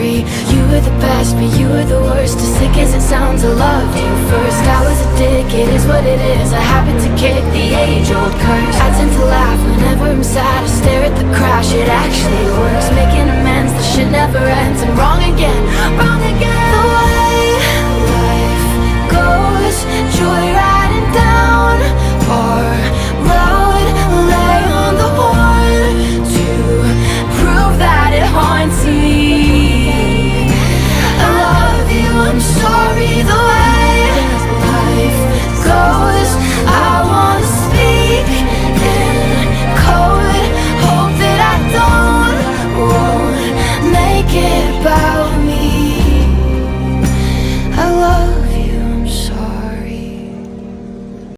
free. You were the best, but you were the worst. As sick as it sounds, I loved you first. I was a dick, it is what it is. I happen to kick the age-old curse. I tend to laugh whenever I'm sad. I stare at the crash, it actually works.